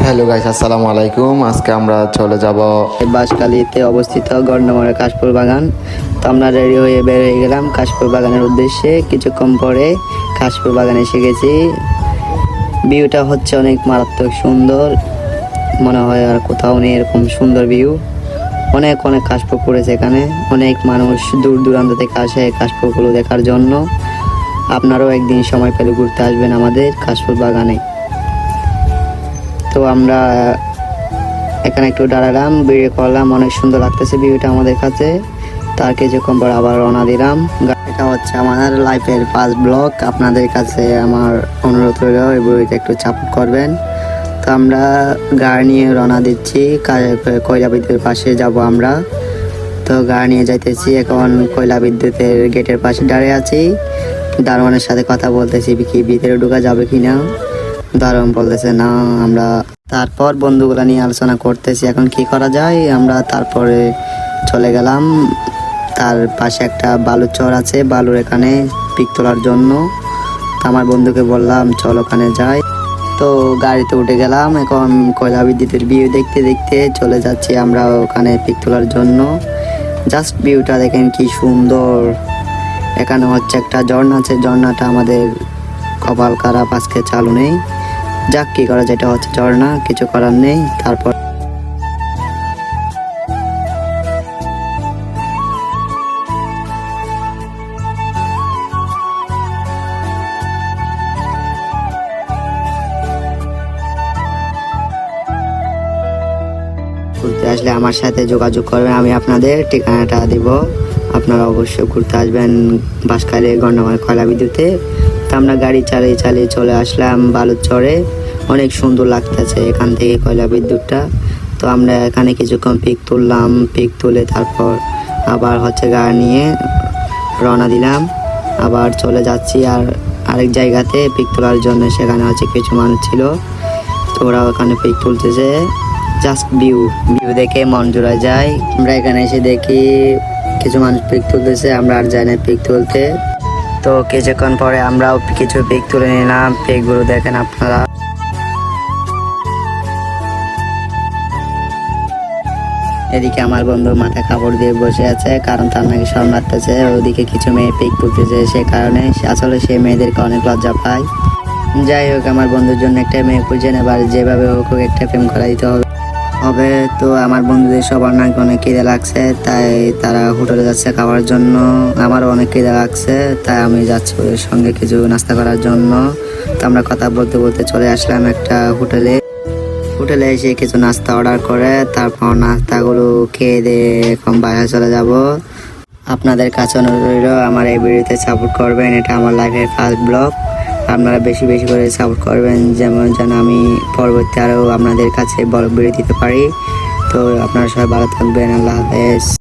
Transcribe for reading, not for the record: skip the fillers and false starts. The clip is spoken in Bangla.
হ্যালো গাইস, আসসালামু আলাইকুম। আজকে আমরা চলে যাব বাঁশখালীতে অবস্থিত গন্ডমারা কাশফুল বাগান। তো আমরা রেডি হয়ে বের হয়ে গেলাম কাশফুল বাগানের উদ্দেশ্যে। কিছুক্ষণ পরে কাশফুল বাগানে এসে গেছি। ভিউটা হচ্ছে অনেক মারাত্মক সুন্দর, মনে হয় আর কোথাও নেই এরকম সুন্দর ভিউ। অনেক অনেক কাশফুল পড়েছে এখানে, অনেক মানুষ দূর দূরান্ত থেকে আসে কাশফুলগুলো দেখার জন্য। আপনারাও একদিন সময় পেলে ঘুরতে আসবেন আমাদের কাশফুল বাগানে। তো আমরা এখানে একটু দাঁড়ালাম, ভিডিও করলাম, অনেক সুন্দর লাগতেছে ভিউটা আমাদের কাছে। তার কিছুক্ষণ পর আবার রওনা দিলাম। এটা হচ্ছে আমার লাইফের ফার্স্ট ব্লগ। আপনাদের কাছে আমার অনুরোধ রইল এই ভিডিওটা একটু সাপোর্ট করবেন। তো আমরা গাড়ি নিয়ে রওনা দিচ্ছি, কয়লা বিদ্যুতের পাশে যাব আমরা। তো গাড়ি নিয়ে যাইতেছি, এখন কয়লা বিদ্যুতের গেটের পাশে দাঁড়িয়ে আছি। দারোয়ানের সাথে কথা বলতেছি কি ভিতরে ঢোকা যাবে কিনা। দারুণ বলতেছে না। আমরা তারপর বন্ধুগুলা নিয়ে আলোচনা করতেছি এখন কি করা যায়। আমরা তারপরে চলে গেলাম, তার পাশে একটা বালুর চর আছে, বালুর এখানে পিক তোলার জন্য। তো আমার বন্ধুকে বললাম চল ওখানে যাই। তো গাড়িতে উঠে গেলাম, এখন কয়লা বিদ্যুতের ভিউ দেখতে দেখতে চলে যাচ্ছি আমরা ওখানে পিক তোলার জন্য। জাস্ট ভিউটা দেখেন কি সুন্দর। এখানে হচ্ছে একটা ঝর্ণা আছে, ঝর্ণাটা আমাদের কপাল খারাপ, আজকে চালু নেই। যাক কি করা, যেটা হচ্ছে ঝর্ণা, কিছু করার নেই। তারপর ঘুরতে আসলে আমার সাথে যোগাযোগ করবেন, আমি আপনাদের ঠিকানাটা দিব। আপনারা অবশ্যই ঘুরতে আসবেন বাঁশখালী গন্ডমারা কয়লা বিদ্যুতে। তো আমরা গাড়ি চালিয়ে চালিয়ে চলে আসলাম বালুর চরে। অনেক সুন্দর লাগতেছে এখান থেকে কয়লা বিদ্যুৎটা। তো আমরা এখানে কিছুক্ষণ পিক তুললাম, পিক তুলে তারপর আবার হচ্ছে গাড়ি নিয়ে রওনা দিলাম। আবার চলে যাচ্ছি আর আরেক জায়গাতে পিক তোলার জন্য। সেখানে হচ্ছে কিছু মানুষ ছিল, তো ওরা ওখানে পিক তুলতেছে। জাস্ট ভিউ দেখে মন জোড়া যায়। আমরা এখানে এসে দেখি কিছু মানুষ পিক তুলতেছে, আমরা আর যাই না পিক তুলতে। তো কিছুক্ষণ পরে আমরাও কিছু পিক তুলে নিলাম। পিকগুলো দেখেন আপনারা। এদিকে আমার বন্ধু মাথা কাপড় দিয়ে বসে আছে, কারণ তার নাকি শরম লাগতেছে। ওদিকে কিছু মেয়ে পিক তুলতেছে, সে কারণে আসলে সে মেয়েদেরকে অনেক লজ্জা পায়। যাই হোক, আমার বন্ধুর জন্য একটা মেয়ে খুঁজে নেবার, যেভাবে হোক একটা প্রেম করা দিতে হবে। তো আমার বন্ধুদের সবার নাকি অনেক খিদে লাগছে, তাই তারা হোটেলে যাচ্ছে খাওয়ার জন্য। আমারও অনেক খিদে লাগছে, তাই আমি যাচ্ছি ওদের সঙ্গে কিছু নাস্তা করার জন্য। তো আমরা কথা বলতে বলতে চলে আসলাম একটা হোটেলে এসে কিছু নাস্তা অর্ডার করে তারপর নাস্তাগুলো খেয়ে দিয়ে এখন বাইরে চলে যাব। আপনাদের কাছে অনুরোধ রইল আমার এই ভিডিওতে সাপোর্ট করবেন, এটা আমার লাইফের ফার্স্ট ব্লগ। আপনারা বেশি বেশি করে সাপোর্ট করবেন, যেন আমি পরবর্তী আরও আপনাদের কাছে বড় ভিডিও দিতে পারি। তো আপনারা সবাই ভালো থাকবেন, আল্লাহ হাফেজ।